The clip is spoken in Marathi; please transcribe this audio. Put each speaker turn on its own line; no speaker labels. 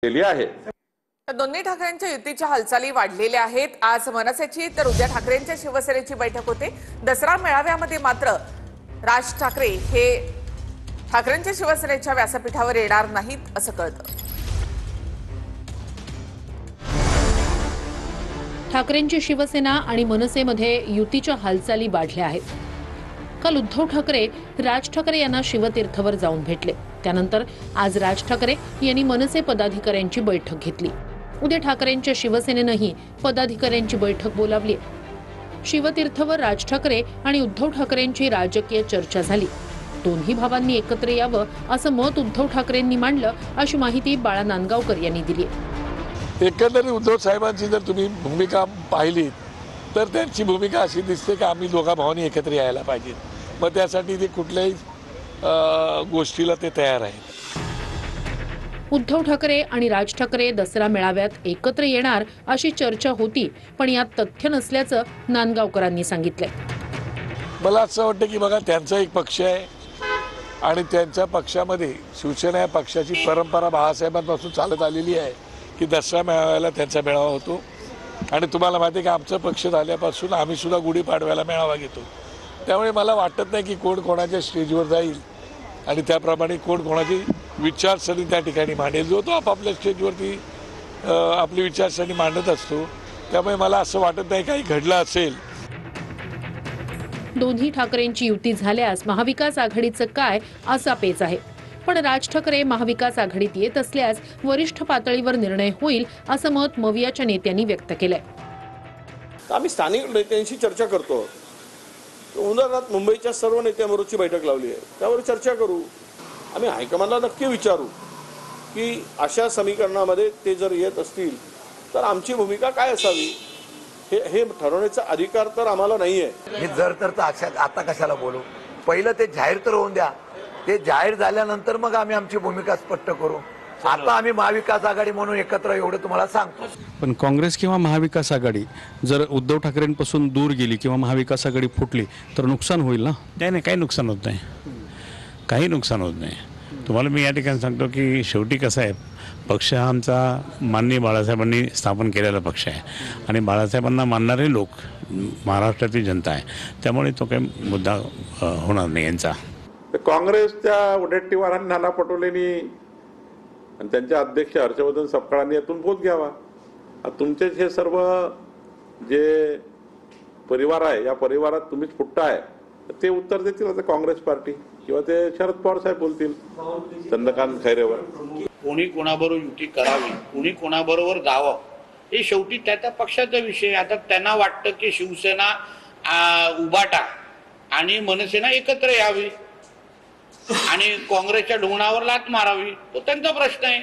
केली आहे।
दोन्ही ठाकरेंच्या युतीच्या हालचाली वाढलेल्या आहेत। आज मनसेची तर उद्या ठाकरेंच्या शिवसेनेची बैठक होते। दसरा मेळाव्यामध्ये मात्र राज ठाकरे हे ठाकरेंच्या शिवसेनेच्या व्यासपीठावर येणार नाहीत असं कळतं।
ठाकरेंची शिवसेना आणि मनसेमध्ये युतीच्या हालचाली वाढल्या आहेत। काल उद्धव ठाकरे राज ठाकरे यांना शिवतीर्थवर जाऊन भेटले। त्यानंतर आज राज ठाकरे यांनी मनसे पदाधिकाऱ्यांची बैठक घेतली। उद्या ठाकरेंच्या शिवसेनेनेही पदाधिकाऱ्यांची बैठक बोलावली। शिवतीर्थवर राज ठाकरे आणि उद्धव ठाकरेंची राजकीय चर्चा झाली। दोन्ही भावांनी एकत्र यावं असं मत उद्धव ठाकरेंनी मांडलं, अशी माहिती बाळा नांदगावकर यांनी दिली।
एकंदरीत उद्धव साहेबांची जर तुम्ही भूमिका पाहिली तर त्यांची भूमिका अशी दिसते की आम्ही दोघा भावांनी एकत्र यायला पाहिजे। मग त्यासाठी ते कुठल्याही गोष्टीला ते तयार आहेत।
उद्धव ठाकरे आणि राज ठाकरे दसरा मेळाव्यात एकत्र येणार अशी चर्चा होती, पण यात तथ्य नसल्याचं नांदगावकरांनी सांगितलंय।
मला असं वाटतं की बघा, त्यांचा एक पक्ष आहे आणि त्यांच्या पक्षामध्ये शिवसेना या पक्षाची परंपरा बाळासाहेबांपासून चालत आलेली आहे की दसरा मेळाव्याला त्यांचा मेळावा होतो। आणि तुम्हाला माहिती आहे की आमचा पक्ष झाल्यापासून आम्ही सुद्धा गुढीपाडव्याला मेळावा घेतो। त्यामुळे मला वाटत नाही की कोण कोणाच्या स्टेजवर जाईल आणि त्याप्रमाणे कोण कोणाची विचारसरणी त्या ठिकाणी मांडेल। जो तो आपापल्या स्टेजवरती आपली विचारसरणी मांडत असतो। त्यामुळे मला असं वाटत नाही काही घडलं असेल।
दोन्ही ठाकरेंची युती झाल्यास महाविकास आघाडीचं काय असा पेच आहे। पण राज ठाकरे महाविकास आघाडीत येत असल्यास वरिष्ठ पातळीवर निर्णय होईल असं मत मवियाच्या नेत्यांनी व्यक्त केलंय।
आम्ही स्थानिक नेत्यांशी चर्चा करतो। उदाहरणार्थ मुंबईच्या सर्व नेत्यांबरोबरची बैठक लावली आहे, त्यावर चर्चा करू। आम्ही हायकमांडला नक्की विचारू की अशा समीकरणामध्ये ते जर येत असतील तर आमची भूमिका काय असावी, हे ठरवण्याचा अधिकार तर आम्हाला नाही आहे।
हे जर तर आता कशाला बोलू, पहिलं ते जाहीर तर होऊन द्या। ते जाहीर झाल्यानंतर मग आम्ही आमची भूमिका स्पष्ट करू। आता आम्ही महाविकास आघाडी म्हणून एकत्र एवढं तुम्हाला सांगतो।
पण काँग्रेस किंवा महाविकास आघाडी जर उद्धव ठाकरेंपासून दूर गेली किंवा महाविकास आघाडी फुटली तर नुकसान होईल ना?
नाही, काही नुकसान होत नाही, काही नुकसान होत नाही। तुम्हाला मी या ठिकाणी सांगतो की शेवटी कसं आहे, पक्ष हा आमचा माननीय बाळासाहेबांनी स्थापन केलेला पक्ष आहे आणि बाळासाहेबांना मानणारे लोक महाराष्ट्रातील जनता आहे। त्यामुळे तो काही मुद्दा होणार नाही यांचा।
काँग्रेसच्या उडेट्टीवारांनी नाना पटोलेंनी आणि त्यांचे अध्यक्ष हर्षवर्धन सपकाळांनी यातून बोध घ्यावा। तुमचेच हे सर्व जे परिवार आहे, या परिवारात तुम्हीच फुटताय, ते उत्तर देतील आता काँग्रेस पार्टी किंवा ते शरद पवार साहेब बोलतील चंद्रकांत खैरेवर।
कोणी कोणाबरोबर युती करावी, कोणी कोणाबरोबर जावं, हे शेवटी त्या पक्षाचा विषय। आता त्यांना वाटतं की शिवसेना उभाटा आणि मनसेना एकत्र यावी आणि काँग्रेसच्या ढोंगणावर लाथ मारावी, तो त्यांचा प्रश्न आहे।